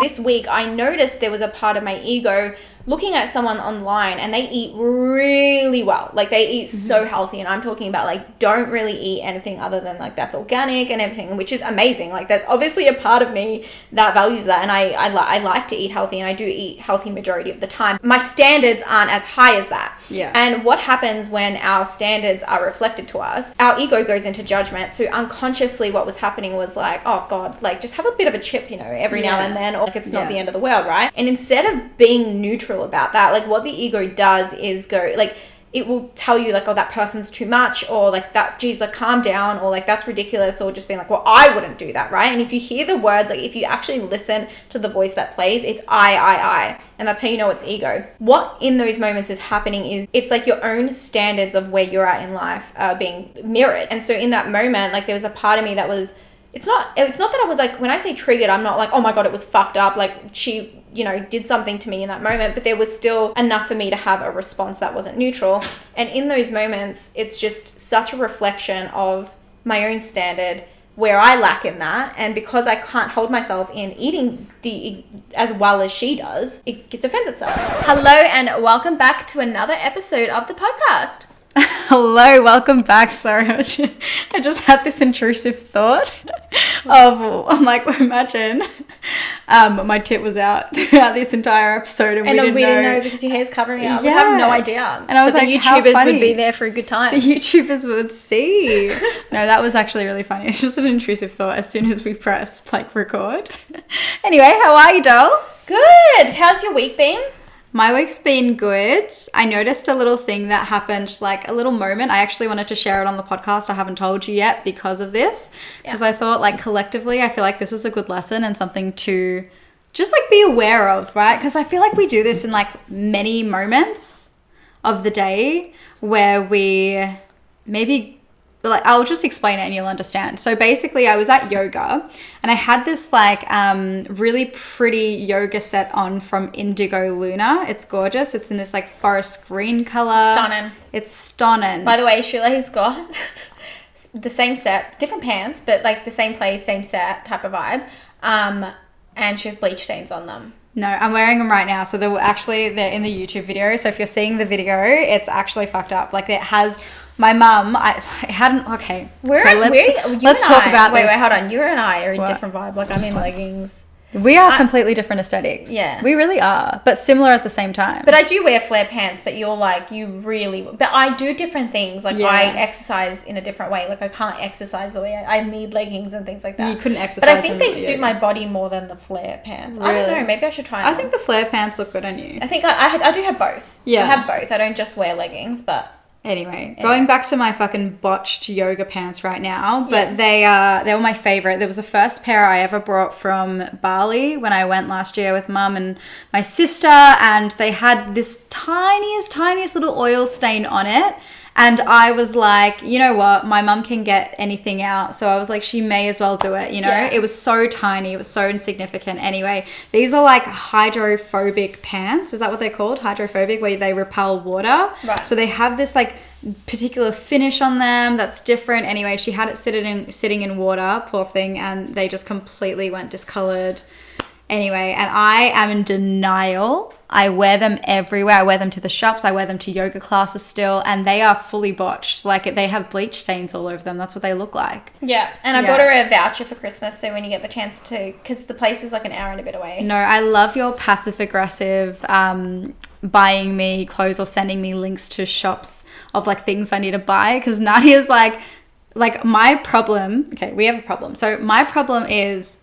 This week, I noticed there was a part of my ego looking at someone online and they eat really well. Like they eat so healthy, and I'm talking about like don't really eat anything other than like that's organic and everything, which is amazing. Like that's obviously a part of me that values that, and I like to eat healthy, and I do eat healthy majority of the time. My standards aren't as high as that. Yeah. And what happens when our standards are reflected to us? Our ego goes into judgment. So unconsciously what was happening was like, oh God, like just have a bit of a chip, you know, every now and then, or like it's not the end of the world, right? And instead of being neutral about that, like what the ego does is go like, it will tell you like, oh, that person's too much, or like that, geez, like calm down, or like that's ridiculous, or just being like, well, I wouldn't do that, right? And if you hear the words, like if you actually listen to the voice that plays, it's I, and that's how you know it's ego. What in those moments is happening is it's like your own standards of where you're at in life are being mirrored. And so in that moment, like there was a part of me that was, it's not that I was like, when I say triggered, I'm not like, oh my God, it was fucked up, like she, you know, did something to me in that moment, but there was still enough for me to have a response that wasn't neutral. And in those moments, it's just such a reflection of my own standard, where I lack in that. And because I can't hold myself in eating as well as she does, it defends itself. Hello, and welcome back to another episode of the podcast. Hello, welcome back. Sorry, I just had this intrusive thought of, I'm like, imagine my tit was out throughout this entire episode and we didn't know because your hair's covering it up. We have no idea. And I was like, the YouTubers would be there for a good time. The YouTubers would see. No, that was actually really funny. It's just an intrusive thought as soon as we press like record. Anyway, how are you, doll? Good. How's your week been? My week's been good. I noticed a little thing that happened, like a little moment. I actually wanted to share it on the podcast. I haven't told you yet because of this. Because I thought like collectively, I feel like this is a good lesson and something to just like be aware of, right? Because I feel like we do this in like many moments of the day where we maybe, like, I'll just explain it and you'll understand. So basically I was at yoga and I had this like really pretty yoga set on from Indigo Luna. It's gorgeous. It's in this like forest green color. Stunning. It's stunning. By the way, Shule's got the same set, different pants, but like the same place, same set type of vibe. And she has bleach stains on them. No, I'm wearing them right now. So they're in the YouTube video. So if you're seeing the video, it's actually fucked up. Like it has... My mum, let's talk about this. Wait, hold on. You and I are a different vibe. Like, I'm in leggings. We are completely different aesthetics. Yeah. We really are, but similar at the same time. But I do wear flare pants, but you're like, but I do different things. Like, I exercise in a different way. Like, I can't exercise the way I need leggings and things like that. You couldn't exercise. But I think they suit my body more than the flare pants. Really? I don't know. Maybe I should try them. I think the flare pants look good on you. I think I do have both. Yeah. I have both. I don't just wear leggings, but... Anyway, going back to my fucking botched yoga pants right now, but they were my favorite. There was the first pair I ever brought from Bali when I went last year with mum and my sister, and they had this tiniest little oil stain on it. And I was like, you know what? My mum can get anything out. So I was like, she may as well do it, you know? Yeah. It was so tiny. It was so insignificant. Anyway, these are like hydrophobic pants. Is that what they're called? Hydrophobic, where they repel water. Right. So they have this like particular finish on them that's different. Anyway, she had it sitting in water, poor thing, and they just completely went discolored. Anyway, and I am in denial. I wear them everywhere. I wear them to the shops. I wear them to yoga classes still, and they are fully botched. Like, they have bleach stains all over them. That's what they look like. Yeah, and I bought her a voucher for Christmas, so when you get the chance to, because the place is like an hour and a bit away. No, I love your passive-aggressive buying me clothes or sending me links to shops of, like, things I need to buy, because Nadia's like my problem... Okay, we have a problem. So my problem is...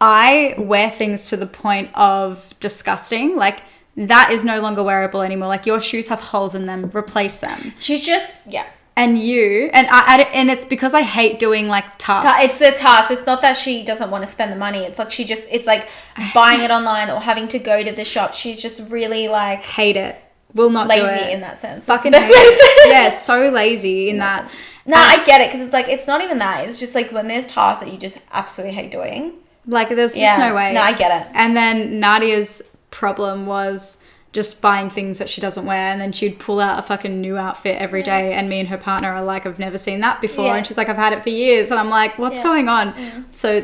I wear things to the point of disgusting. Like, that is no longer wearable anymore. Like, your shoes have holes in them. Replace them. She's just, And and it's because I hate doing, like, tasks. It's the task. It's not that she doesn't want to spend the money. It's like it's like buying it online or having to go to the shop. She's just really, like... Hate it. Will not lazy do it. In that sense. Fucking that's the best way to say it. Yeah, so lazy in that. No, I get it, because it's like, it's not even that. It's just like when there's tasks that you just absolutely hate doing... Like, there's just no way. No, I get it. And then Nadia's problem was just buying things that she doesn't wear, and then she'd pull out a fucking new outfit every day, and me and her partner are like, I've never seen that before. And she's like, I've had it for years. And I'm like, what's going on? So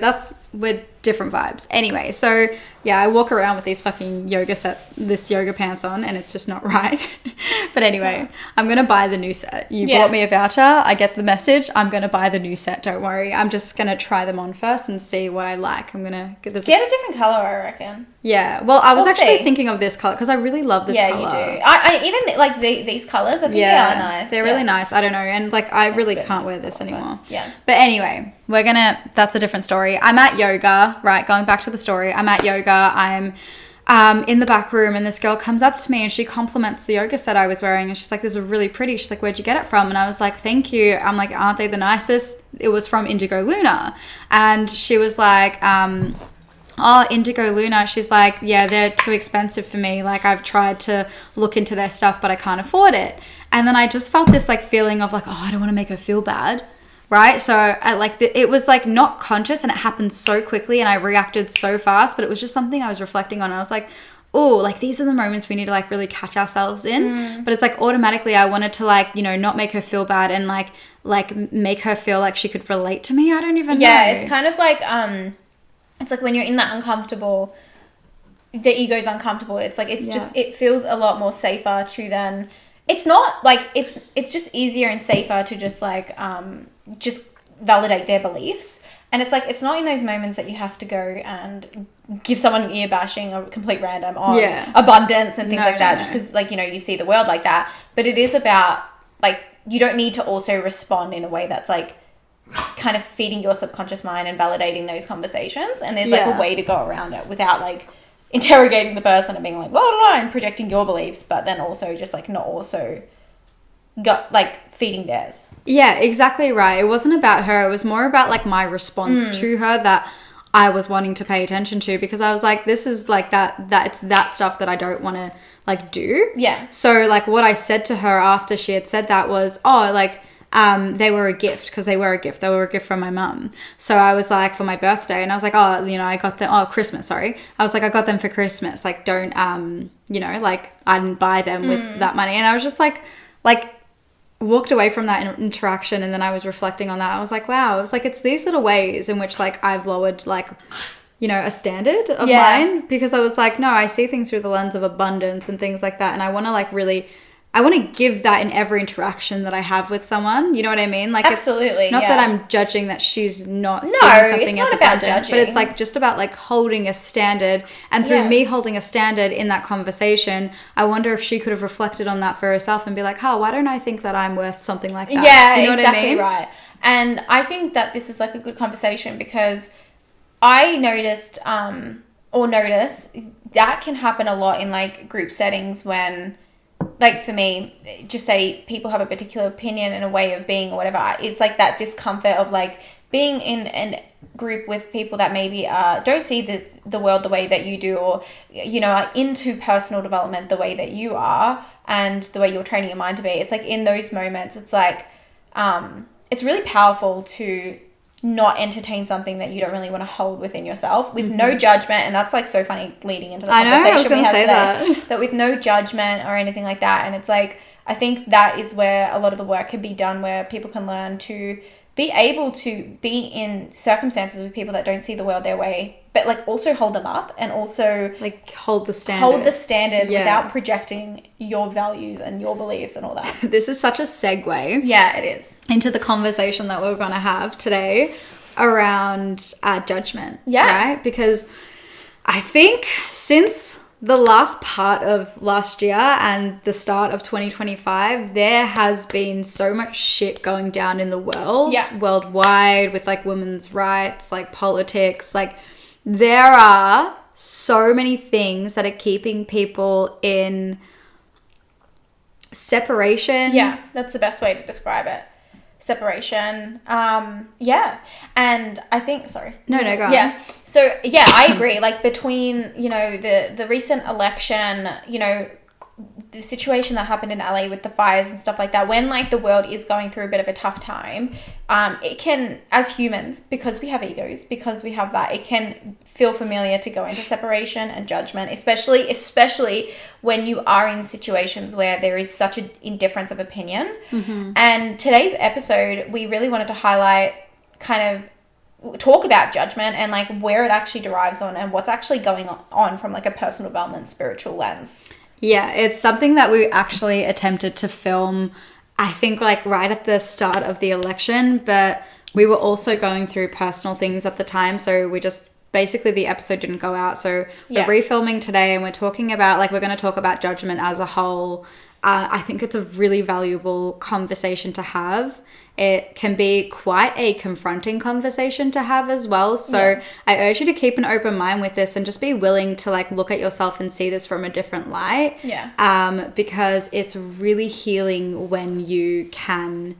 we're different vibes. Anyway, so yeah, I walk around with these fucking this yoga pants on, and it's just not right. But anyway, I'm going to buy the new set. You bought me a voucher. I get the message. I'm going to buy the new set. Don't worry. I'm just going to try them on first and see what I like. I'm going to get this. Get a different color, I reckon. Yeah. Well, I was actually thinking of this color because I really love this color. Yeah, you do. I even like these colors. I think they are nice. They're really nice. I don't know. And like, I really can't wear this anymore. Yeah. But anyway, that's a different story. I'm at yoga, right? Going back to the story. I'm at yoga. I'm in the back room, and this girl comes up to me and she compliments the yoga set I was wearing, and she's like, "This is really pretty." She's like, "Where'd you get it from?" And I was like, "Thank you." I'm like, "Aren't they the nicest?" It was from Indigo Luna. And she was like, "Oh, Indigo Luna." She's like, "Yeah, they're too expensive for me. Like, I've tried to look into their stuff, but I can't afford it." And then I just felt this like feeling of like, oh, I don't want to make her feel bad. Right. So I like it was like not conscious, and it happened so quickly, and I reacted so fast, but it was just something I was reflecting on. I was like, oh, like these are the moments we need to like really catch ourselves in. But it's like automatically I wanted to like, you know, not make her feel bad and like make her feel like she could relate to me. I don't even know. Yeah, it's kind of like it's like when you're in that uncomfortable, the ego's uncomfortable. It's like just it feels a lot more safer to then. It's not like it's just easier and safer to just like just validate their beliefs. And it's like it's not in those moments that you have to go and give someone an ear bashing or complete random on abundance and things like that, just because like, you know, you see the world like that. But it is about like, you don't need to also respond in a way that's like kind of feeding your subconscious mind and validating those conversations. And there's like a way to go around it without like interrogating the person and being like, blah, blah, blah, and projecting your beliefs, but then also just like not also got like feeding theirs. Yeah, exactly right. It wasn't about her. It was more about like my response to her that I was wanting to pay attention to, because I was like, this is like it's that stuff that I don't want to like do. Yeah. So like what I said to her after she had said that was, oh, like, they were a gift, because they were a gift. They were a gift from my mum. So I was like, for my birthday, and I was like, oh, you know, I got them, Christmas, sorry. I was like, I got them for Christmas. Like, don't, you know, like I didn't buy them with that money. And I was just like walked away from that interaction. And then I was reflecting on that. I was like, wow, it's like, it's these little ways in which like I've lowered like, you know, a standard of mine, because I was like, no, I see things through the lens of abundance and things like that. And I want to like really, I want to give that in every interaction that I have with someone. You know what I mean? Like, absolutely. It's not that I'm judging that she's not seeing something it's not as about abundant, judging. but it's like just about like holding a standard. And through me holding a standard in that conversation, I wonder if she could have reflected on that for herself and be like, oh, why don't I think that I'm worth something like that? Yeah, do you know exactly what I mean? Right. And I think that this is like a good conversation, because I noticed that can happen a lot in like group settings when, like for me, just say people have a particular opinion and a way of being or whatever. It's like that discomfort of like being in a group with people that maybe don't see the world the way that you do, or, you know, are into personal development the way that you are and the way you're training your mind to be. It's like in those moments, it's like, it's really powerful to not entertain something that you don't really want to hold within yourself with no judgment. And that's like so funny leading into the conversation we had today, that with no judgment or anything like that. And it's like, I think that is where a lot of the work can be done, where people can learn to be able to be in circumstances with people that don't see the world their way, but like also hold them up and also like hold the standard without projecting your values and your beliefs and all that. This is such a segue. Yeah, it is. Into the conversation that we're going to have today around judgment. Yeah. Right? Because I think since the last part of last year and the start of 2025, there has been so much shit going down in the world, worldwide, with like women's rights, like politics. Like, there are so many things that are keeping people in separation. Yeah, that's the best way to describe it. Separation. And I think, No, go on. Yeah. So, yeah, I agree. Like, between, you know, the recent election, you know, the situation that happened in LA with the fires and stuff like that, when like the world is going through a bit of a tough time, it can, as humans, because we have egos, because we have that, it can feel familiar to go into separation and judgment, especially when you are in situations where there is such an indifference of opinion. And today's episode, we really wanted to highlight kind of talk about judgment and like where it actually derives on and what's actually going on from like a personal development spiritual lens. Yeah, it's something that we actually attempted to film, I think like right at the start of the election, but we were also going through personal things at the time, so we just basically the episode didn't go out. So we're refilming today and we're talking about like, we're going to talk about judgment as a whole. I think it's a really valuable conversation to have. It can be quite a confronting conversation to have as well. So I urge you to keep an open mind with this and just be willing to like look at yourself and see this from a different light. Yeah. Because it's really healing when you can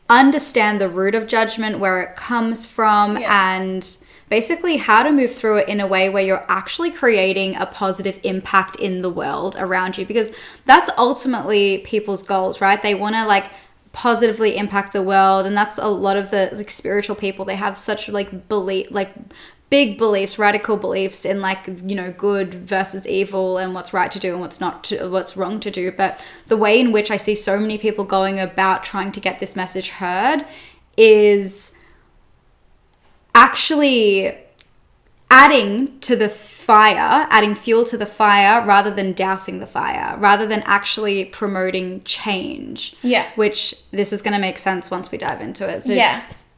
understand the root of judgment, where it comes from, and basically how to move through it in a way where you're actually creating a positive impact in the world around you, because that's ultimately people's goals, right? They want to like positively impact the world, and that's a lot of the like spiritual people. They have such like belief, like big beliefs, radical beliefs in like, you know, good versus evil and what's right to do and what's wrong to do. But the way in which I see so many people going about trying to get this message heard is actually adding to the fire, adding fuel to the fire rather than dousing the fire, rather than actually promoting change. Yeah. Which this is going to make sense once we dive into it. So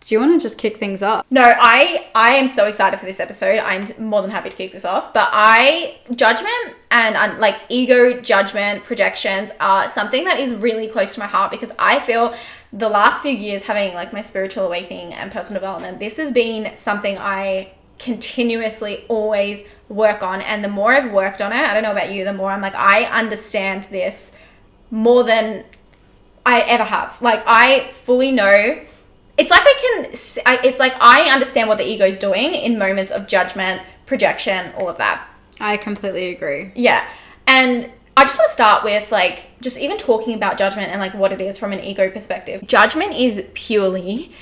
do you want to just kick things off? No, I am so excited for this episode. I'm more than happy to kick this off. But judgment and like ego, judgment, projections are something that is really close to my heart, because I feel the last few years having like my spiritual awakening and personal development, this has been something I continuously always work on. And the more I've worked on it, I don't know about you, the more I'm like, I understand this more than I ever have. Like I fully know. It's like it's like I understand what the ego is doing in moments of judgment, projection, all of that. I completely agree. Yeah. And I just want to start with like just even talking about judgment and like what it is from an ego perspective. Judgment is purely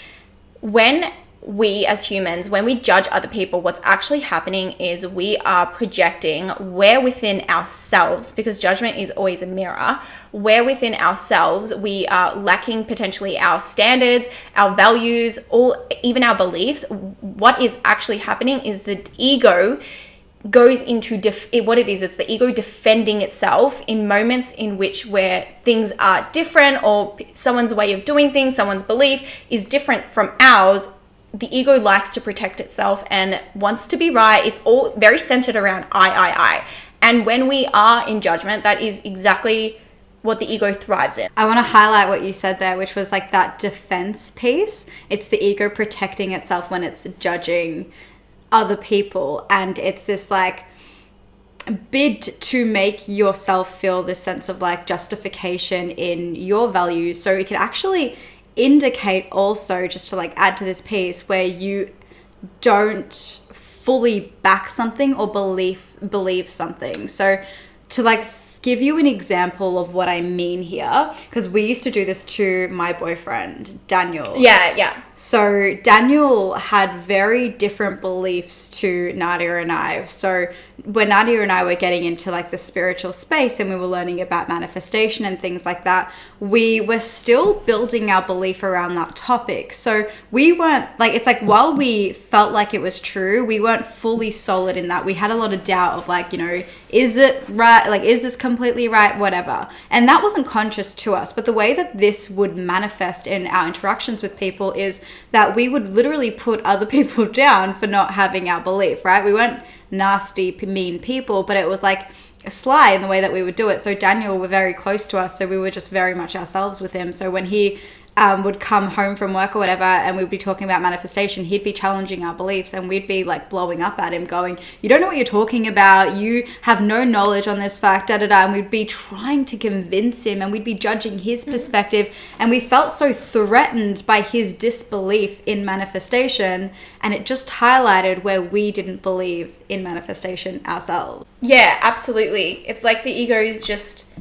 when we as humans, when we judge other people, what's actually happening is we are projecting where within ourselves, because judgment is always a mirror, where within ourselves we are lacking potentially our standards, our values, or even our beliefs. What is actually happening is the ego goes into what it is. It's the ego defending itself in moments in which where things are different, or someone's way of doing things, someone's belief is different from ours. The ego likes to protect itself and wants to be right. It's all very centered around I. And when we are in judgment, that is exactly what the ego thrives in. I want to highlight what you said there, which was like that defense piece. It's the ego protecting itself when it's judging other people. And it's this like bid to make yourself feel this sense of like justification in your values. So it can actually indicate also, just to like add to this piece, where you don't fully back something or believe something. So to like give you an example of what I mean here, because we used to do this to my boyfriend Daniel. Yeah. So Daniel had very different beliefs to Nadia and I. So when Nadia and I were getting into like the spiritual space and we were learning about manifestation and things like that, we were still building our belief around that topic. So we weren't like, it's like while we felt like it was true, we weren't fully solid in that. We had a lot of doubt of like, you know, is it right? Like, is this completely right? Whatever. And that wasn't conscious to us. But the way that this would manifest in our interactions with people is that we would literally put other people down for not having our belief, right? We weren't nasty, mean people, but it was like sly in the way that we would do it. So Daniel were very close to us, so we were just very much ourselves with him. So when he would come home from work or whatever and we'd be talking about manifestation, he'd be challenging our beliefs and we'd be like blowing up at him going, you don't know what you're talking about, you have no knowledge on this fact, and we'd be trying to convince him and we'd be judging his perspective, and we felt so threatened by his disbelief in manifestation, and it just highlighted where we didn't believe in manifestation ourselves. Yeah, absolutely. It's like the ego is just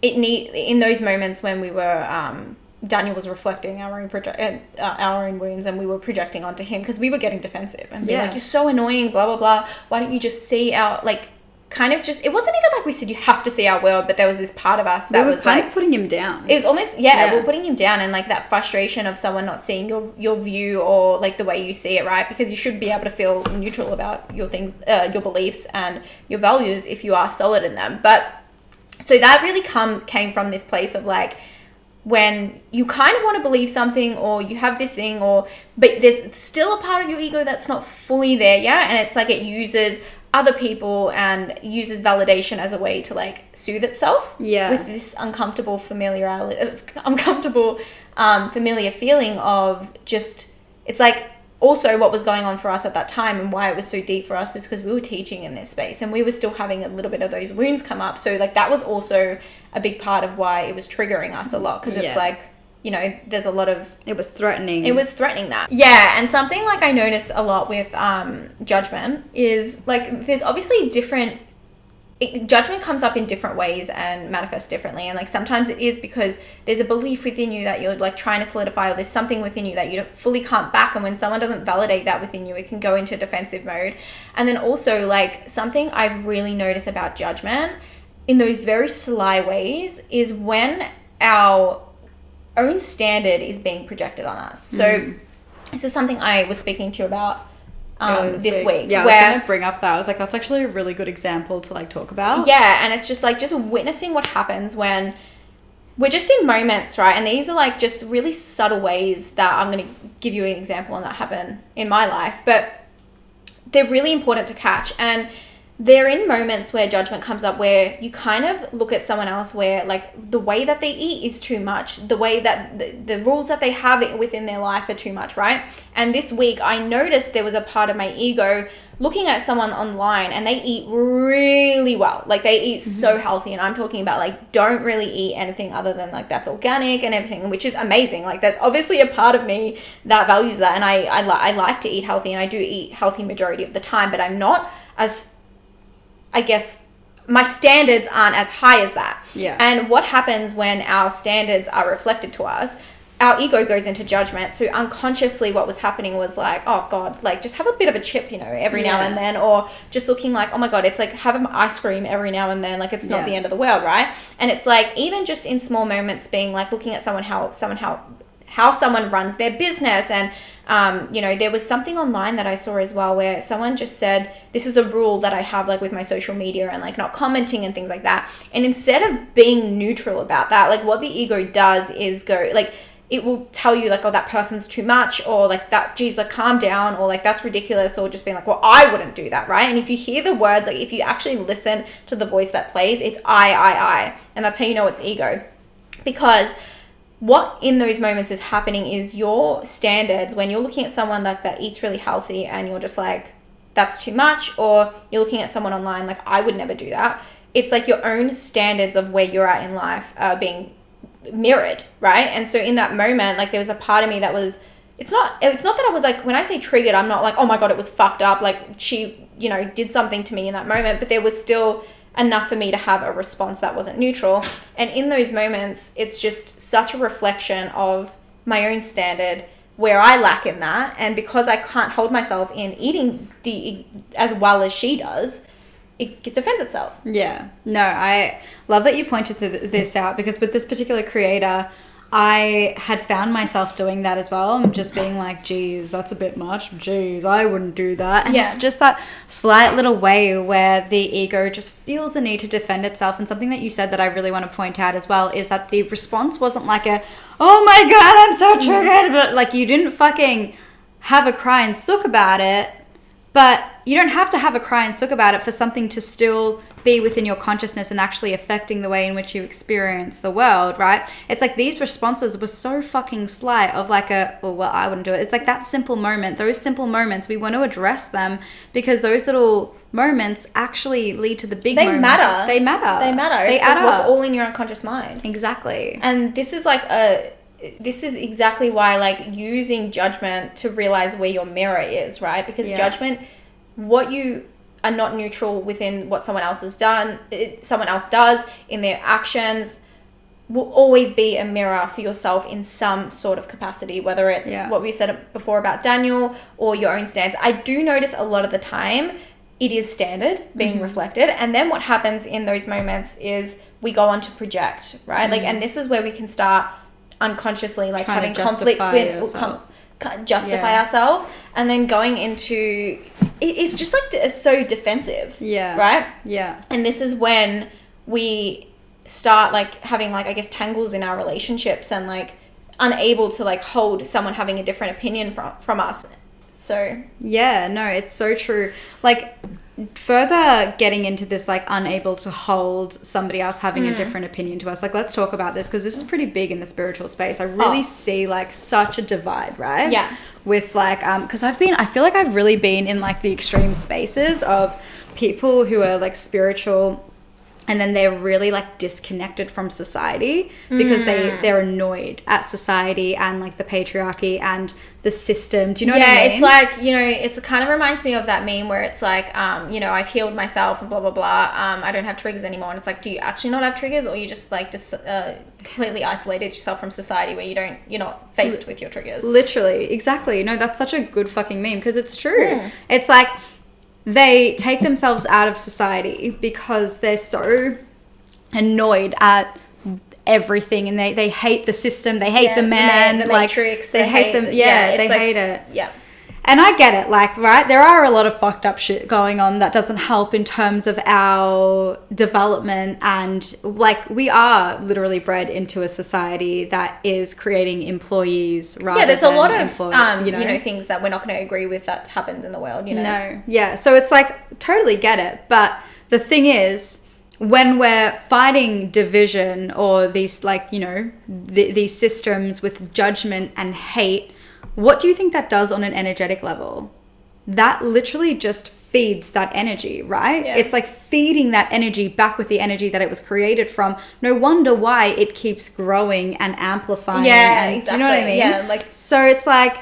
in those moments when we were Daniel was reflecting our own wounds, and we were projecting onto him because we were getting defensive and being like, you're so annoying, blah blah blah, why don't you just see our, like, kind of just, it wasn't even like we said you have to see our world, but there was this part of us that was kind of putting him down. It was almost we were putting him down, and like that frustration of someone not seeing your view or like the way you see it, right? Because you should be able to feel neutral about your things, your beliefs and your values if you are solid in them. But so that really came from this place of like, when you kind of want to believe something, or you have this thing, but there's still a part of your ego that's not fully there, and it's like it uses other people and uses validation as a way to like soothe itself with this uncomfortable familiar feeling of just, it's like, also what was going on for us at that time and why it was so deep for us is because we were teaching in this space and we were still having a little bit of those wounds come up. So like that was also a big part of why it was triggering us a lot, because it's like, you know, there's a lot of... It was threatening that. Yeah, and something like I noticed a lot with judgment is like there's obviously different... Judgment comes up in different ways and manifests differently, and like sometimes it is because there's a belief within you that you're like trying to solidify, or there's something within you that you don't fully can't back, and when someone doesn't validate that within you, it can go into defensive mode. And then also like something I've really noticed about judgment in those very sly ways is when our own standard is being projected on us. So this is something I was speaking to you about this week. Yeah, I was going to bring up that. I was like, that's actually a really good example to like talk about. Yeah, and it's just like just witnessing what happens when we're just in moments, right? And these are like just really subtle ways that I'm going to give you an example on that happen in my life, but they're really important to catch. And they're in moments where judgment comes up, where you kind of look at someone else where like the way that they eat is too much, the way that the rules that they have within their life are too much, right? And this week I noticed there was a part of my ego looking at someone online and they eat really well. Like they eat so healthy, and I'm talking about like don't really eat anything other than like that's organic and everything, which is amazing. Like that's obviously a part of me that values that, and I like to eat healthy, and I do eat healthy majority of the time, but I'm not as, I guess my standards aren't as high as that. Yeah. And what happens when our standards are reflected to us, our ego goes into judgment. So unconsciously what was happening was like, oh God, like just have a bit of a chip, you know, every now and then, or just looking like, oh my God, it's like have an ice cream every now and then. Like it's not the end of the world, right? And it's like, even just in small moments being like looking at how someone runs their business. And you know, there was something online that I saw as well where someone just said, this is a rule that I have like with my social media and like not commenting and things like that. And instead of being neutral about that, like what the ego does is go like, it will tell you like, oh, that person's too much, or like that, geez, like calm down, or like that's ridiculous, or just being like, well, I wouldn't do that, right? And if you hear the words, like if you actually listen to the voice that plays, it's I. And that's how you know it's ego. Because what in those moments is happening is your standards, when you're looking at someone like that eats really healthy and you're just like, that's too much, or you're looking at someone online like, I would never do that. It's like your own standards of where you're at in life are being mirrored, right? And so in that moment, like there was a part of me that was, it's not that I was like, when I say triggered, I'm not like, oh my God, it was fucked up, like she, you know, did something to me in that moment, but there was still enough for me to have a response that wasn't neutral. And in those moments, it's just such a reflection of my own standard where I lack in that. And because I can't hold myself in eating as well as she does, it defends itself. Yeah. No, I love that you pointed this out, because with this particular creator, I had found myself doing that as well. I'm just being like, geez, that's a bit much. Geez, I wouldn't do that. And it's just that slight little way where the ego just feels the need to defend itself. And something that you said that I really want to point out as well is that the response wasn't like oh my God, I'm so triggered. But like, you didn't fucking have a cry and sook about it. But you don't have to have a cry and sook about it for something to still be within your consciousness and actually affecting the way in which you experience the world, right? It's like these responses were so fucking slight of like well, I wouldn't do it. It's like that simple moment, those simple moments, we want to address them because those little moments actually lead to the big moments. They matter. It's like what's all in your unconscious mind. Exactly. And this is exactly why like using judgment to realize where your mirror is, right? Because judgment, what you are not neutral within what someone else has done, someone else does in their actions, will always be a mirror for yourself in some sort of capacity, whether it's what we said before about Daniel or your own stance. I do notice a lot of the time it is standard being reflected. And then what happens in those moments is we go on to project, right? Like, and this is where we can start unconsciously, like, having conflicts with justify ourselves, and then going into it's just like so defensive, right? And this is when we start like having like, I guess, tangles in our relationships, and like unable to like hold someone having a different opinion from us. So no, it's so true. Like, further getting into this, like, unable to hold somebody else having a different opinion to us, like, let's talk about this, because this is pretty big in the spiritual space. I really see like such a divide, right? With like because I feel like I've really been in like the extreme spaces of people who are like spiritual, and then they're really like disconnected from society because they're annoyed at society and like the patriarchy and the system. Do you know what I mean? It's like, you know, it kind of reminds me of that meme where it's like, you know, I've healed myself and blah, blah, blah. I don't have triggers anymore. And it's like, do you actually not have triggers, or you just like completely isolated yourself from society where you're not faced with your triggers? Literally. Exactly. No, that's such a good fucking meme, because it's true. It's like, they take themselves out of society because they're so annoyed at everything, and they hate the system, they hate the man, the like, matrix, they hate them. They hate it. Yeah. And I get it, like, right, there are a lot of fucked up shit going on that doesn't help in terms of our development, and like, we are literally bred into a society that is creating employees rather there's a lot of you know, things that we're not going to agree with that happens in the world, you know. So it's like, totally get it, but the thing is, when we're fighting division or these, like, you know, these systems with judgment and hate, what do you think that does on an energetic level? That literally just feeds that energy, right? It's like feeding that energy back with the energy that it was created from. No wonder why it keeps growing and amplifying. Exactly. Do you know what I mean? So it's like,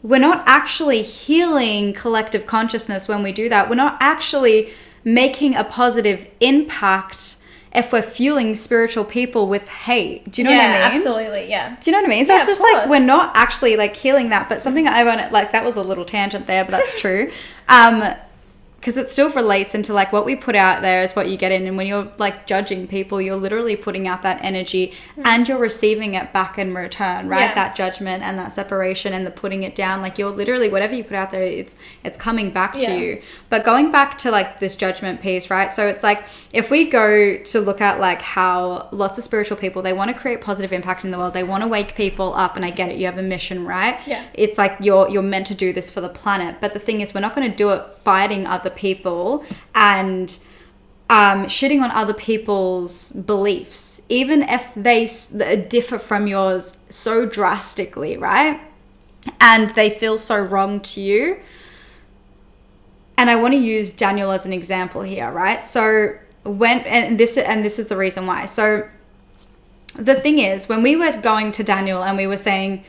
we're not actually healing collective consciousness when we do that. We're not actually making a positive impact if we're fueling spiritual people with hate. Do you know what I mean? Absolutely, Do you know what I mean? So it's just like, we're not actually like healing that. But something I want to, like, that was a little tangent there, but that's true. Because it still relates into like, what we put out there is what you get in. And when you're like judging people, you're literally putting out that energy and you're receiving it back in return, right? That judgment and that separation and the putting it down, like, you're literally, whatever you put out there, it's coming back to you. But going back to like this judgment piece, right? So it's like, if we go to look at like how lots of spiritual people, they want to create positive impact in the world. They want to wake people up, and I get it. You have a mission, right? It's like, you're meant to do this for the planet. But the thing is, we're not going to do it fighting other people and shitting on other people's beliefs, even if they differ from yours so drastically, right? And they feel so wrong to you. And I want to use Daniel as an example here, right? So this is the reason why. So the thing is, when we were going to Daniel and we were saying,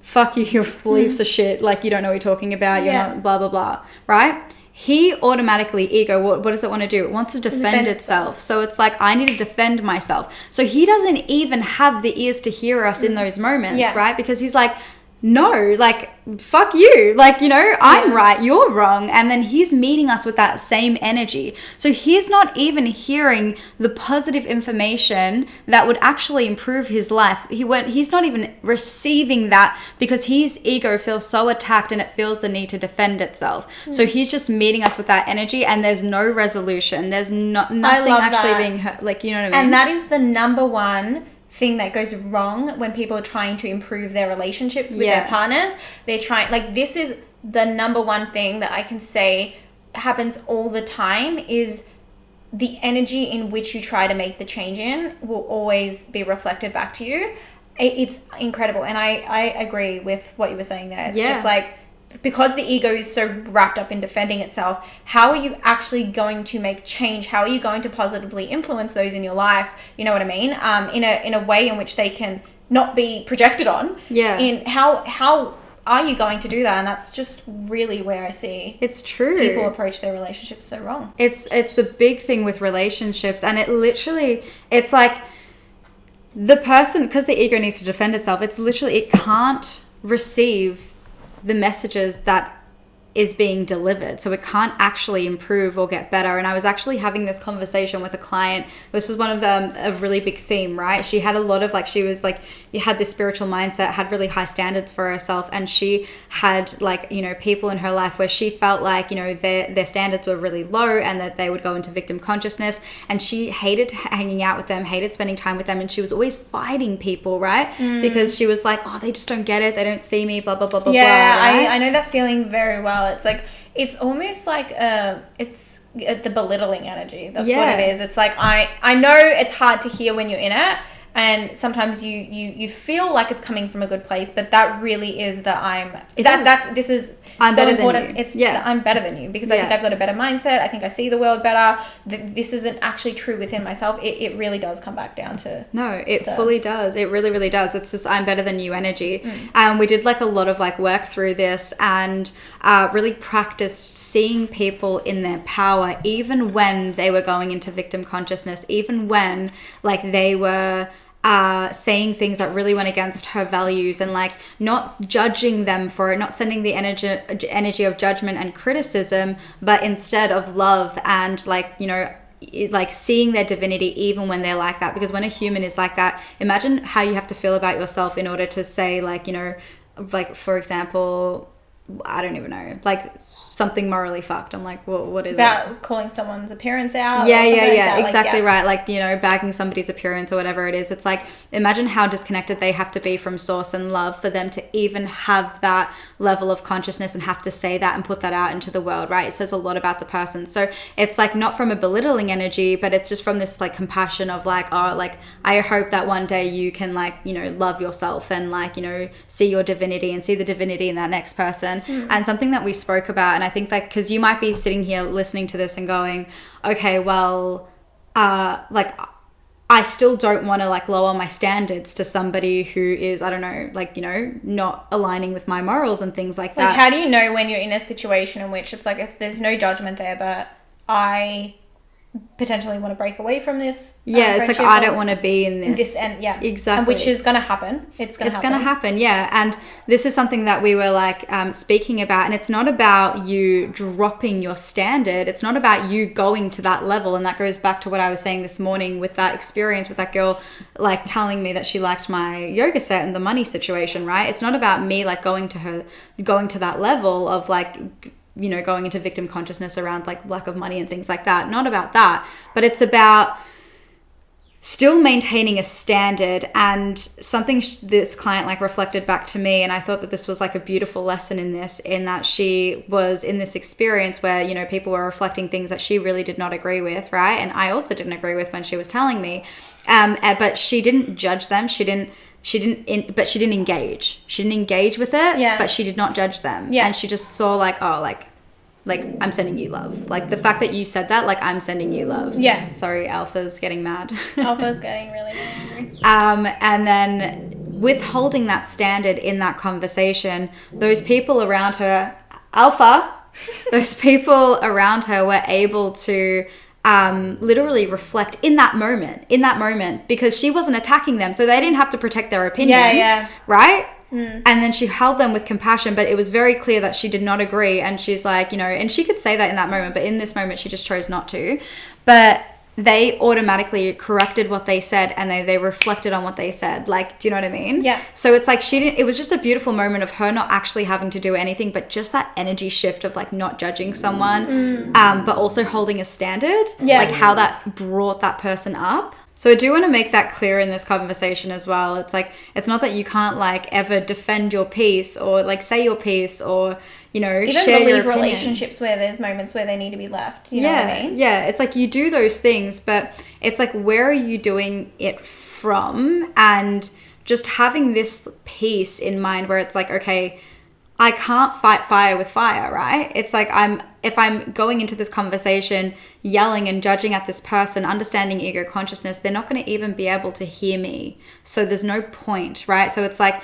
fuck you, your beliefs are shit, like, you don't know what you're talking about, you're not blah, blah, blah, right? He automatically, ego, what does it want to do? It wants to defend itself. So it's like, I need to defend myself. So he doesn't even have the ears to hear us in those moments, right? Because he's like, no, like, fuck you, like, you know, I'm right, you're wrong. And then he's meeting us with that same energy. So he's not even hearing the positive information that would actually improve his life. He's not even receiving that, because his ego feels so attacked and it feels the need to defend itself. So he's just meeting us with that energy, and there's no resolution. There's nothing actually being hurt. Like, you know what I mean? And that is the number one thing that goes wrong when people are trying to improve their relationships with their partners. They're trying, like, this is the number one thing that I can say happens all the time, is the energy in which you try to make the change in will always be reflected back to you. It's incredible. And I agree with what you were saying there. It's just like, because the ego is so wrapped up in defending itself, how are you actually going to make change? How are you going to positively influence those in your life? You know what I mean? In a way in which they can not be projected on. In how are you going to do that? And that's just really where I see it's true. People approach their relationships so wrong. It's a big thing with relationships, and it's like the person, because the ego needs to defend itself, it can't receive the messages that is being delivered. So it can't actually improve or get better. And I was actually having this conversation with a client. This was one of them, a really big theme, right? She had a lot of like, she was like, you had this spiritual mindset, had really high standards for herself. And she had like, you know, people in her life where she felt like, you know, their standards were really low and that they would go into victim consciousness. And she hated hanging out with them, hated spending time with them. And she was always fighting people, right? Because she was like, oh, they just don't get it. They don't see me, blah, blah, blah, blah, blah. Right? I know that feeling very well. It's like, it's almost like it's the belittling energy. That's what it is. It's like, I know it's hard to hear when you're in it, and sometimes you feel like it's coming from a good place, but that really is the I'm so important. It's I'm better than you because I think I've got a better mindset. I think I see the world better. This isn't actually true within myself. It really does come back down to fully does. It really, really does. It's this I'm better than you energy. We did like a lot of like work through this and really practiced seeing people in their power, even when they were going into victim consciousness, even when like they were saying things that really went against her values, and like not judging them for it, not sending the energy of judgment and criticism, but instead of love and like, you know, like seeing their divinity even when they're like that. Because when a human is like that, imagine how you have to feel about yourself in order to say like, you know, like for example, I don't even know, like something morally fucked. I'm like, well, what is about calling someone's appearance out? Yeah, exactly right. Like, you know, bagging somebody's appearance or whatever it is. It's like, imagine how disconnected they have to be from source and love for them to even have that level of consciousness and have to say that and put that out into the world, right? It says a lot about the person. So it's like not from a belittling energy, but it's just from this like compassion of like, oh, like I hope that one day you can like, you know, love yourself and like, you know, see your divinity and see the divinity in that next person. And something that we spoke about, and I think like, because you might be sitting here listening to this and going, okay, well, like I still don't want to like lower my standards to somebody who is, I don't know, like, you know, not aligning with my morals and things like that. Like, how do you know when you're in a situation in which it's like, if there's no judgment there, but I potentially want to break away from this it's like I don't want to be in this and exactly, and which is going to happen. It's going to happen. And this is something that we were like speaking about, and it's not about you dropping your standard, it's not about you going to that level. And that goes back to what I was saying this morning with that experience with that girl like telling me that she liked my yoga set and the money situation, right? It's not about me like going to that level of like, you know, going into victim consciousness around like lack of money and things like that. Not about that, but it's about still maintaining a standard. And something this client like reflected back to me, and I thought that this was like a beautiful lesson in this, in that she was in this experience where, you know, people were reflecting things that she really did not agree with, right? And I also didn't agree with when she was telling me, but she didn't judge them. She didn't engage. She didn't engage with it, but she did not judge them. And she just saw like, oh, like I'm sending you love. Like the fact that you said that, like I'm sending you love. Sorry, Alpha's getting mad. Alpha's getting really, really angry. And then withholding that standard in that conversation, those people around her, Alpha, those people around her were able to literally reflect in that moment, because she wasn't attacking them, so they didn't have to protect their opinion, right? And then she held them with compassion, but it was very clear that she did not agree. And she's like, you know, and she could say that in that moment, but in this moment she just chose not to. But they automatically corrected what they said, and they reflected on what they said. Like, do you know what I mean? So it's like it was just a beautiful moment of her not actually having to do anything, but just that energy shift of like not judging someone, but also holding a standard, like how that brought that person up. So I do want to make that clear in this conversation as well. It's like, it's not that you can't like ever defend your piece or like say your piece or, you know, even share your leave opinion. Relationships where there's moments where they need to be left. You know what I mean? Yeah. It's like you do those things, but it's like, where are you doing it from? And just having this piece in mind where it's like, okay, I can't fight fire with fire, right? It's like if I'm going into this conversation yelling and judging at this person, understanding ego consciousness, they're not going to even be able to hear me. So there's no point, right? So it's like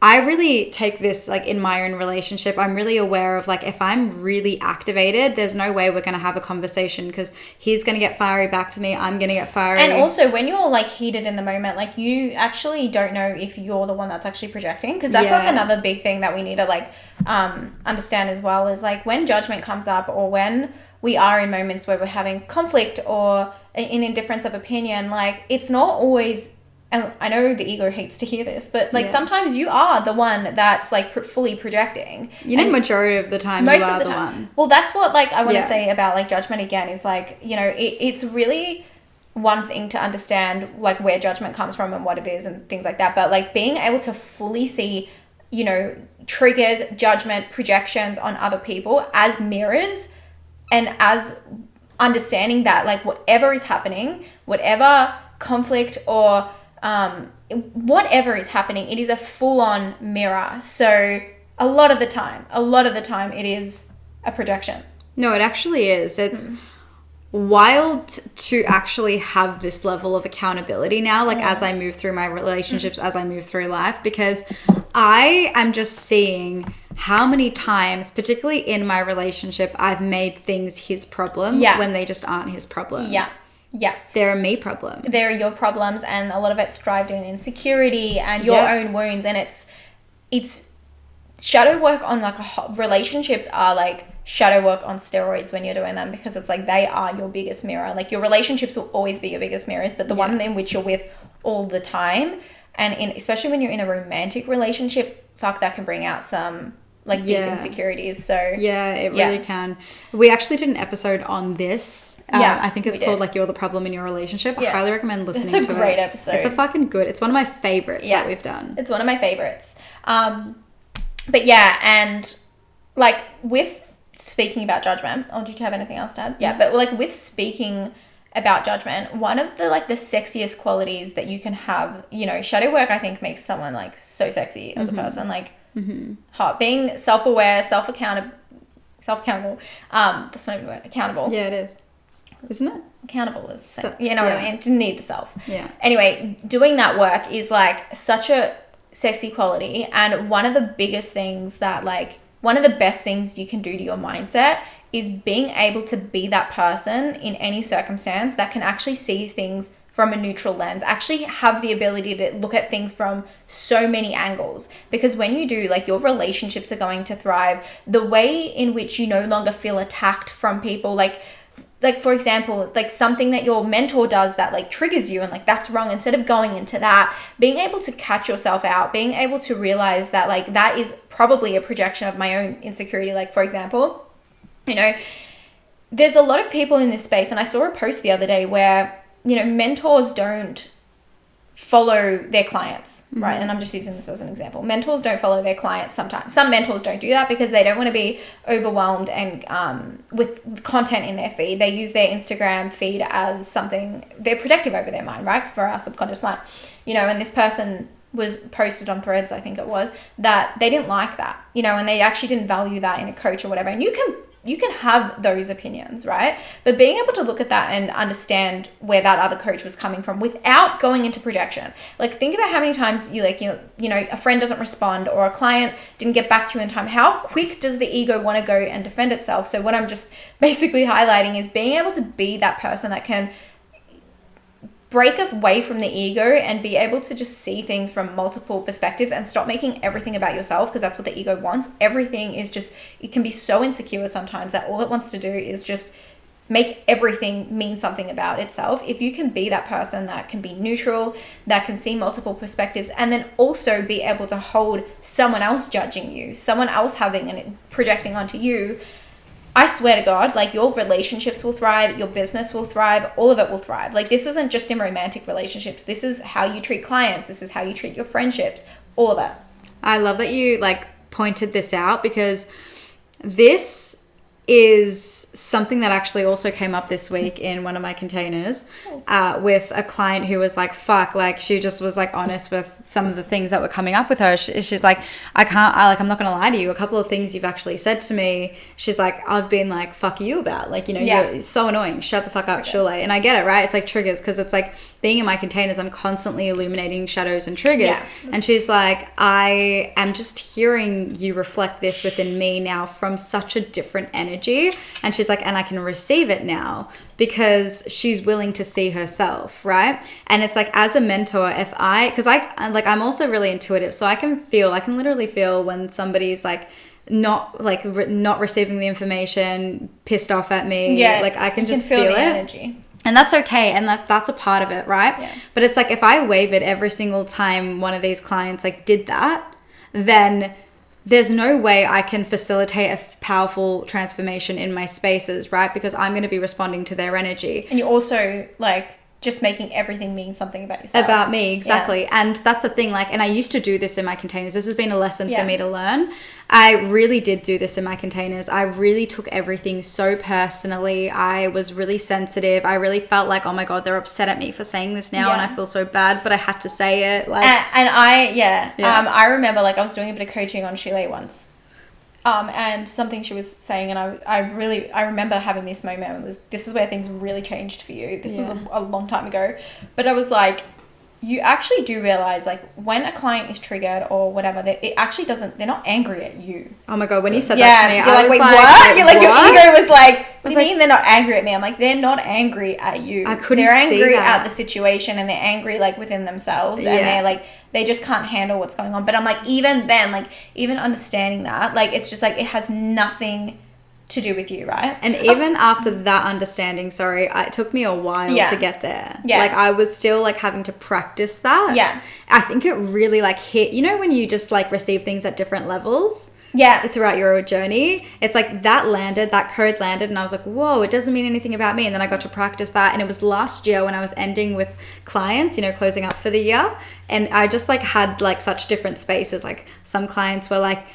I really take this like in my own relationship. I'm really aware of like, if I'm really activated, there's no way we're going to have a conversation because he's going to get fiery back to me. I'm going to get fiery. And also when you're like heated in the moment, like you actually don't know if you're the one that's actually projecting, because that's like another big thing that we need to like understand as well, is like when judgment comes up, or when we are in moments where we're having conflict or an indifference of opinion, like it's not always, and I know the ego hates to hear this, but like sometimes you are the one that's like fully projecting. You know, majority of the time most you are of the the time. one. Well, that's what like I want to say about like judgment again, is like, you know, it's really one thing to understand like where judgment comes from and what it is and things like that, but like being able to fully see, you know, triggers, judgment, projections on other people as mirrors, and as understanding that like whatever is happening, whatever conflict or whatever is happening, it is a full-on mirror. So a lot of the time it is a projection. No, it actually is. It's wild to actually have this level of accountability now, like as I move through my relationships, as I move through life, because I am just seeing how many times, particularly in my relationship, I've made things his problem when they just aren't his problem. Yeah. They're a me problem. They're your problems, and a lot of it's derived in insecurity and your own wounds, and it's shadow work on like relationships are like shadow work on steroids when you're doing them, because it's like they are your biggest mirror. Like your relationships will always be your biggest mirrors, but the one in which you're with all the time, and especially when you're in a romantic relationship, fuck, that can bring out some like deep insecurities. So it really can. We actually did an episode on this. I think it's called like You're the Problem in Your Relationship. I highly recommend listening to it. It's a great episode. It's a fucking good. It's one of my favorites that we've done. It's one of my favorites. But yeah, and like with speaking about judgment, did you have anything else to add? Yeah, but like with speaking about judgment, one of the like the sexiest qualities that you can have, you know, shadow work I think makes someone like so sexy as a person, like hot, being self-aware, self-accountable. That's not even a word. Accountable. Yeah, it is. Isn't it? Accountable is, you know what I mean? You need the self. Yeah. Anyway, doing that work is like such a sexy quality, and one of the biggest things that like, one of the best things you can do to your mindset is being able to be that person in any circumstance that can actually see things from a neutral lens, actually have the ability to look at things from so many angles. Because when you do, like, your relationships are going to thrive. The way in which you no longer feel attacked from people, like for example, like something that your mentor does that like triggers you and like that's wrong, instead of going into that, being able to catch yourself out, being able to realize that like that is probably a projection of my own insecurity. Like, for example, you know, there's a lot of people in this space, and I saw a post the other day where, you know, mentors don't follow their clients, right? And I'm just using this as an example. Mentors don't follow their clients sometimes. Some mentors don't do that because they don't want to be overwhelmed and with content in their feed. They use their Instagram feed as something, they're protective over their mind, right? For our subconscious mind. You know, and this person was posted on Threads, I think it was, that they didn't like that, you know, and they actually didn't value that in a coach or whatever. And you can have those opinions, right? But being able to look at that and understand where that other coach was coming from without going into projection. Like, think about how many times you know, a friend doesn't respond or a client didn't get back to you in time. How quick does the ego want to go and defend itself? So what I'm just basically highlighting is being able to be that person that can break away from the ego and be able to just see things from multiple perspectives and stop making everything about yourself, because that's what the ego wants. Everything is just, it can be so insecure sometimes that all it wants to do is just make everything mean something about itself. If you can be that person that can be neutral, that can see multiple perspectives, and then also be able to hold someone else judging you, someone else having and projecting onto you, I swear to God, like, your relationships will thrive, your business will thrive, all of it will thrive. Like, this isn't just in romantic relationships. This is how you treat clients. This is how you treat your friendships, all of it. I love that you, like, pointed this out, because this is something that actually also came up this week in one of my containers with a client who was like, fuck, like she just was like honest with some of the things that were coming up with her. She's like, I'm not gonna lie to you, a couple of things you've actually said to me, she's like, I've been like, fuck you about, like, you know, you're so annoying, shut the fuck up, Shule. And I get it, right? It's like triggers, because it's like being in my containers, I'm constantly illuminating shadows and triggers. And she's like, I am just hearing you reflect this within me now from such a different energy. And she's like, and I can receive it now, because she's willing to see herself, right? And it's like, as a mentor, because I'm also really intuitive, so I can literally feel when somebody's like not receiving the information, pissed off at me. Like I can just feel the energy. And that's okay, and that's a part of it, right? But it's like, if I wavered every single time one of these clients like did that, then there's no way I can facilitate a powerful transformation in my spaces, right? Because I'm going to be responding to their energy. And you're also like just making everything mean something about yourself. About me, exactly. Yeah. And that's the thing, like, and I used to do this in my containers. This has been a lesson for me to learn. I really did do this in my containers. I really took everything so personally. I was really sensitive. I really felt like, oh my God, they're upset at me for saying this now, and I feel so bad, but I had to say it. Like, I remember like I was doing a bit of coaching on Shule once. And something she was saying, and I remember having this moment, this is where things really changed for you. This was a long time ago. But I was like, you actually do realize, like, when a client is triggered or whatever, they're not angry at you. Oh my God, when you said that to me, I was like, what? You're like, your ego was like, what do you mean they're not angry at me? I'm like, they're not angry at you. I couldn't see that. They're angry at the situation, and they're angry, like, within themselves. And they're like, they just can't handle what's going on. But I'm like, even then, like, even understanding that, like, it's just like, it has nothing to do with you, right? And even after that understanding, it took me a while to get there. Like, I was still like having to practice that. I think it really like hit, you know, when you just like receive things at different levels throughout your journey, it's like that code landed, and I was like, whoa, it doesn't mean anything about me. And then I got to practice that, and it was last year when I was ending with clients, you know, closing up for the year, and I just like had like such different spaces. Like, some clients were like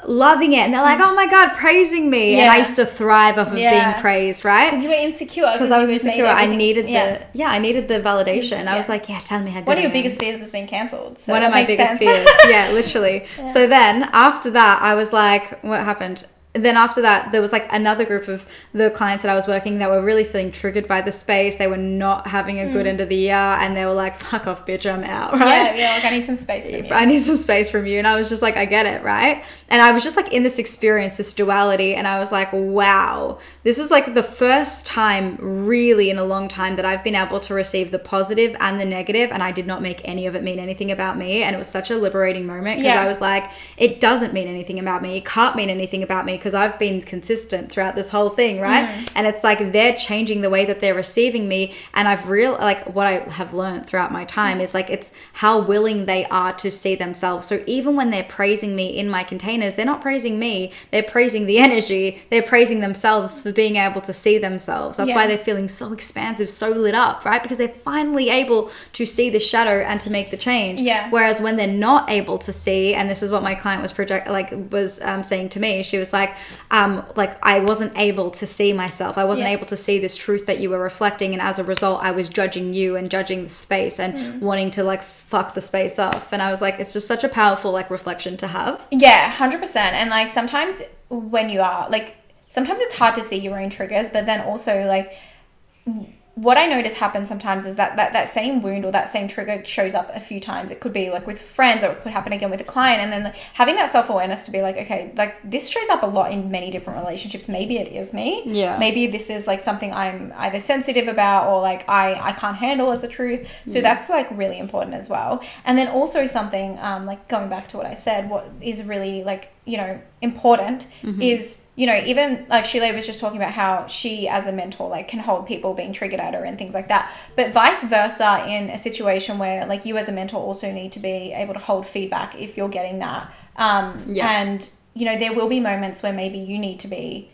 loving it, and they're like, oh my God, praising me. And I used to thrive off of being praised, right? Because you were insecure. Because I was insecure. I needed I needed the validation. I was like, tell me how good one of your biggest fears was being cancelled. So one of my biggest fears. Yeah, literally. So then after that, I was like, what happened? Then after that, there was like another group of the clients that I was working that were really feeling triggered by the space. They were not having a good end of the year, and they were like, fuck off, bitch, I'm out, right? Yeah, like, I need some space from you. I need some space from you. And I was just like, I get it, right? And I was just like in this experience, this duality, and I was like, wow, this is like the first time really in a long time that I've been able to receive the positive and the negative, and I did not make any of it mean anything about me. And it was such a liberating moment, because I was like, it doesn't mean anything about me. It can't mean anything about me, because I've been consistent throughout this whole thing, right? And it's like they're changing the way that they're receiving me, and I've what I have learned throughout my time is like, it's how willing they are to see themselves. So even when they're praising me in my containers, they're not praising me, they're praising the energy, they're praising themselves for being able to see themselves. That's why they're feeling so expansive, so lit up, right? Because they're finally able to see the shadow and to make the change. Whereas when they're not able to see, and this is what my client was saying to me, she was like I wasn't able to see myself. I wasn't able to see this truth that you were reflecting, and as a result, I was judging you and judging the space and wanting to like fuck the space off. And I was like, it's just such a powerful like reflection to have. 100%. And like, sometimes when you are like, sometimes it's hard to see your own triggers, but then also like, what I notice happens sometimes is that same wound or that same trigger shows up a few times. It could be like with friends, or it could happen again with a client. And then having that self-awareness to be like, okay, like this shows up a lot in many different relationships. Maybe it is me. Maybe this is like something I'm either sensitive about, or like I can't handle as a truth. So that's like really important as well. And then also something like going back to what I said, what is really like, you know, important is, you know, even like Shule was just talking about how she as a mentor like can hold people being triggered at her and things like that, but vice versa in a situation where like you as a mentor also need to be able to hold feedback if you're getting that. And you know, there will be moments where maybe you need to be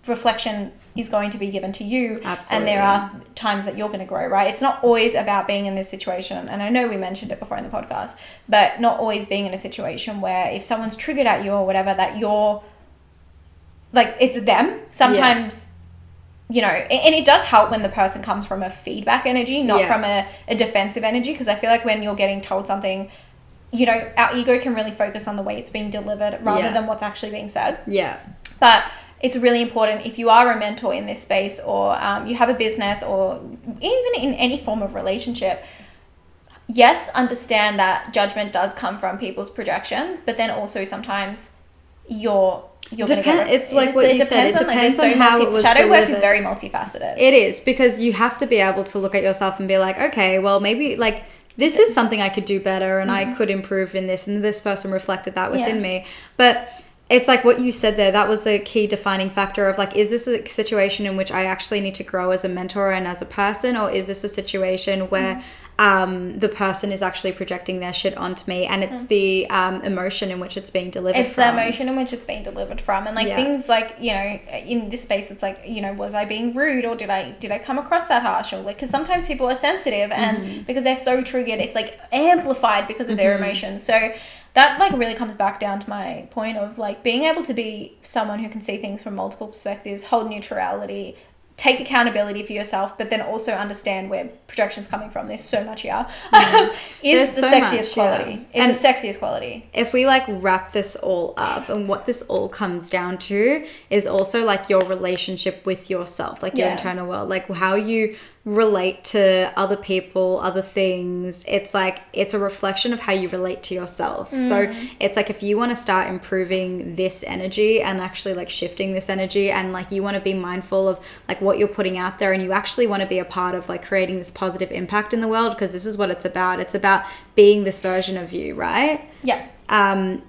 reflection is going to be given to you. Absolutely. And there are times that you're going to grow, right? It's not always about being in this situation, and I know we mentioned it before in the podcast, but not always being in a situation where if someone's triggered at you or whatever, that you're like it's them. Sometimes, you know, and it does help when the person comes from a feedback energy, not from a defensive energy. Because I feel like when you're getting told something, you know, our ego can really focus on the way it's being delivered rather than what's actually being said. Yeah. But it's really important if you are a mentor in this space, or you have a business, or even in any form of relationship, yes, understand that judgment does come from people's projections, but then also sometimes you're going to get... It's like what you said. It depends on how it was shadow delivered. work is very multifaceted. It is, because you have to be able to look at yourself and be like, okay, well, maybe like this is something I could do better, and I could improve in this, and this person reflected that within me. But it's like what you said there, that was the key defining factor of like, is this a situation in which I actually need to grow as a mentor and as a person, or is this a situation where the person is actually projecting their shit onto me, and it's the emotion in which it's being delivered from. It's the emotion in which it's being delivered from. And like things like, you know, in this space, it's like, you know, was I being rude, or did I come across that harsh? Or like, because sometimes people are sensitive, and because they're so triggered, it's like amplified because of their emotions. So that like really comes back down to my point of like being able to be someone who can see things from multiple perspectives, hold neutrality, take accountability for yourself, but then also understand where projection's coming from. There's so much here. Is the sexiest quality. It's the sexiest quality. If we like wrap this all up, and what this all comes down to is also like your relationship with yourself, like your internal world, like how you relate to other people, other things. It's like, it's a reflection of how you relate to yourself. So it's like, if you want to start improving this energy and actually like shifting this energy, and like you want to be mindful of like what you're putting out there, and you actually want to be a part of like creating this positive impact in the world, because this is what it's about. It's about being this version of you, right? Yeah.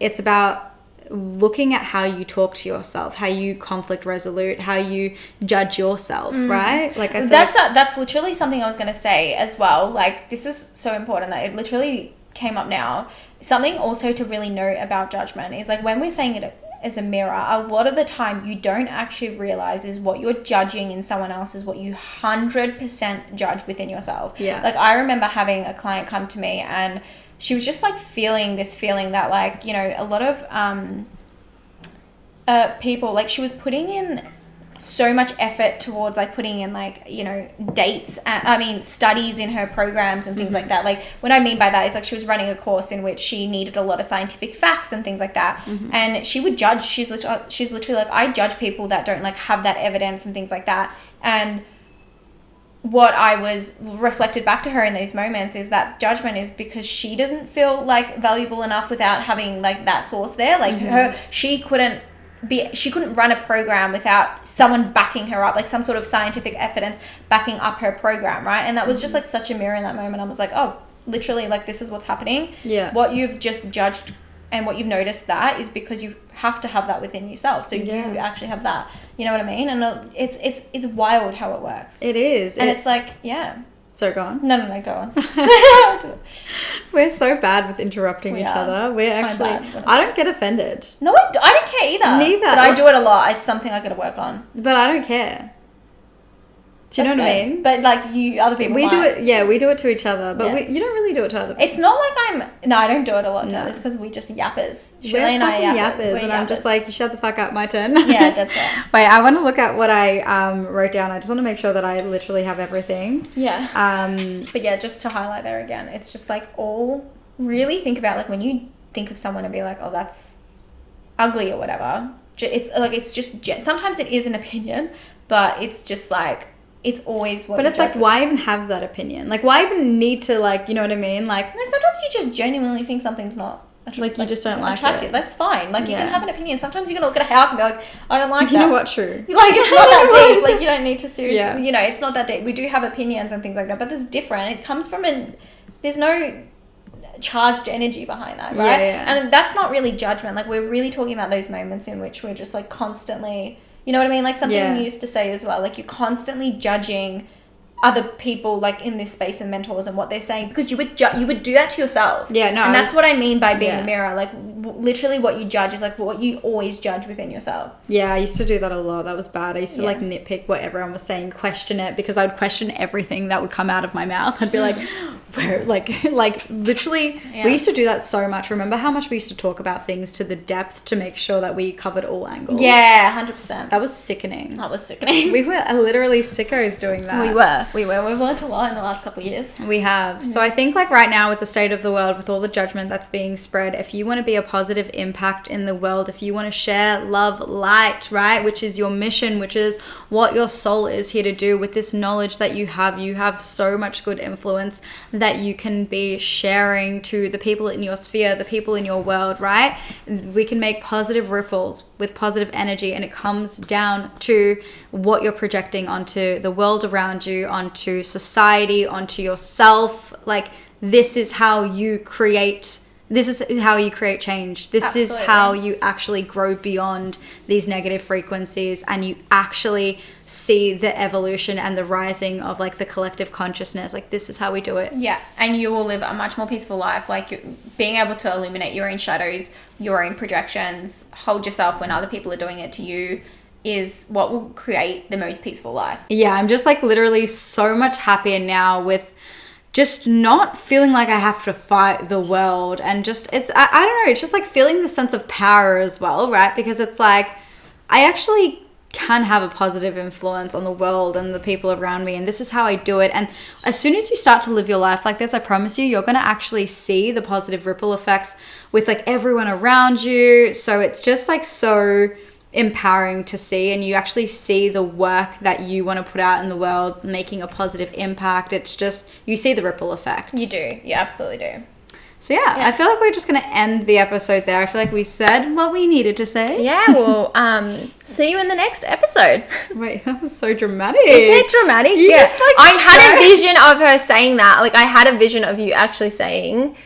It's about looking at how you talk to yourself, how you conflict resolute, how you judge yourself, right? Like I feel that's literally something I was going to say as well. Like, this is so important that it literally came up now. Something also to really note about judgment is like, when we're saying it as a mirror, a lot of the time you don't actually realize is what you're judging in someone else is what you 100% judge within yourself. Yeah. Like, I remember having a client come to me, and she was just like feeling this feeling that like, you know, a lot of people, like she was putting in so much effort towards like putting in like, you know, studies in her programs and things like that. Like, what I mean by that is like, she was running a course in which she needed a lot of scientific facts and things like that. And she would judge, she's literally like, I judge people that don't like have that evidence and things like that. And what I was reflected back to her in those moments is that judgment is because she doesn't feel like valuable enough without having like that source there. Like she couldn't run a program without someone backing her up, like some sort of scientific evidence backing up her program, right? And that was just like such a mirror in that moment. I was like, oh, literally, like this is what's happening. Yeah. What you've just judged and what you've noticed that is because you have to have that within yourself. So you actually have that. You know what I mean? And it's wild how it works. It is. And it's like, yeah. So go on. No, go on. We're so bad with interrupting each other. We're actually... I don't get offended. No, I don't care either. Neither. But I do it a lot. It's something I got to work on. But I don't care. Do you know what I mean? But like other people we do it. Yeah, we do it to each other, but you don't really do it to other people. It's not like I don't do it a lot. It's because we just yappers. Shule and I yappers, and I'm just like, shut the fuck up, my turn. Yeah, that's it. Wait, I want to look at what I wrote down. I just want to make sure that I literally have everything. Yeah. But yeah, just to highlight there again, it's just like all really think about like when you think of someone and be like, oh, that's ugly or whatever. It's like it's just sometimes it is an opinion, but it's just like. It's always what. But it's like, why even have that opinion? Like, why even need to, like, you know what I mean? Like, no, sometimes you just genuinely think something's not like you just don't like attractive. That's fine. Like, you can have an opinion. Sometimes you're gonna look at a house and be like, I don't like that. You know what? True. Like, it's not that deep. Like, you don't need to seriously. You know, it's not that deep. We do have opinions and things like that, but it's different. It comes from there's no charged energy behind that, right? Yeah. And that's not really judgment. Like, we're really talking about those moments in which we're just like constantly. You know what I mean? Like something you used to say as well. Like you're constantly judging other people, like in this space and mentors and what they're saying, because you would do that to yourself. Yeah, no. And that's what I mean by being a mirror. Like literally what you judge is like what you always judge within yourself. Yeah, I used to do that a lot. That was bad. I used to like nitpick what everyone was saying, question it, because I would question everything that would come out of my mouth. I'd be like, where, like literally, we used to do that so much. Remember how much we used to talk about things to the depth to make sure that we covered all angles? Yeah, 100%. That was sickening. We were literally sickos doing that. We were. We've learned a lot in the last couple of years. We have. So I think like right now with the state of the world, with all the judgment that's being spread, if you want to be a positive impact in the world, if you want to share love, light, right, which is your mission, which is what your soul is here to do, with this knowledge that you have so much good influence that you can be sharing to the people in your sphere, the people in your world, right? We can make positive ripples with positive energy, and it comes down to what you're projecting onto the world around you, onto society, onto yourself. Like, this is how you create change. This is how you actually grow beyond these negative frequencies, and you actually see the evolution and the rising of like the collective consciousness. Like, this is how we do it. Yeah, and you will live a much more peaceful life. Like, being able to illuminate your own shadows, your own projections, hold yourself when other people are doing it to you, is what will create the most peaceful life. Yeah, I'm just like literally so much happier now with just not feeling like I have to fight the world, and just I don't know, it's just like feeling the sense of power as well, right? Because it's like I actually can have a positive influence on the world and the people around me, and this is how I do it. And as soon as you start to live your life like this, I promise you, you're going to actually see the positive ripple effects with like everyone around you. So it's just like so empowering to see, and you actually see the work that you want to put out in the world making a positive impact. It's just, you see the ripple effect. You do. You absolutely do. So yeah, I feel like we're just going to end the episode there. I feel like we said what we needed to say. Yeah, well, see you in the next episode. Wait, that was so dramatic. Is it dramatic? You just like I had a vision of her saying that. Like, I had a vision of you actually saying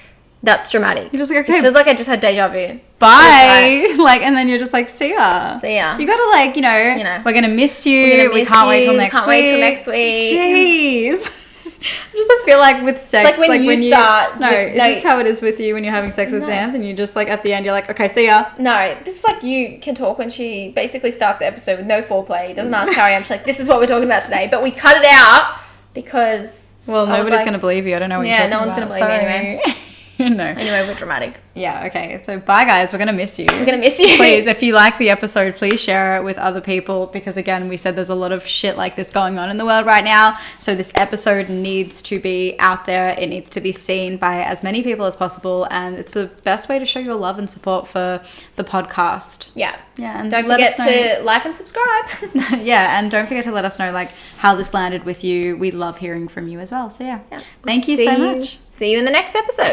that's dramatic. You're just like, okay. It feels like I just had deja vu. Bye. Like, and then you're just like, see ya. See ya. You gotta like, you know, we're gonna miss you. We can't wait till next week. Can't wait till next week. Jeez. I just feel like with sex, it's like when you start. Is this how it is with you when you're having sex with Anth, and you just like at the end you're like, okay, see ya. No, this is like you can talk when she basically starts the episode with no foreplay, doesn't ask how I am. She's like, this is what we're talking about today, but we cut it out because nobody's gonna believe you. I don't know what you're talking about. Yeah, no one's gonna believe me anyway. No. Anyway, we're dramatic. Yeah, okay. So bye guys, we're going to miss you. We're going to miss you. Please, if you like the episode, please share it with other people, because again, we said there's a lot of shit like this going on in the world right now. So this episode needs to be out there. It needs to be seen by as many people as possible, and it's the best way to show your love and support for the podcast. Yeah. Yeah, and don't forget to like and subscribe. Yeah, and don't forget to let us know like how this landed with you. We love hearing from you as well. So yeah. Thank you so much. See you in the next episode.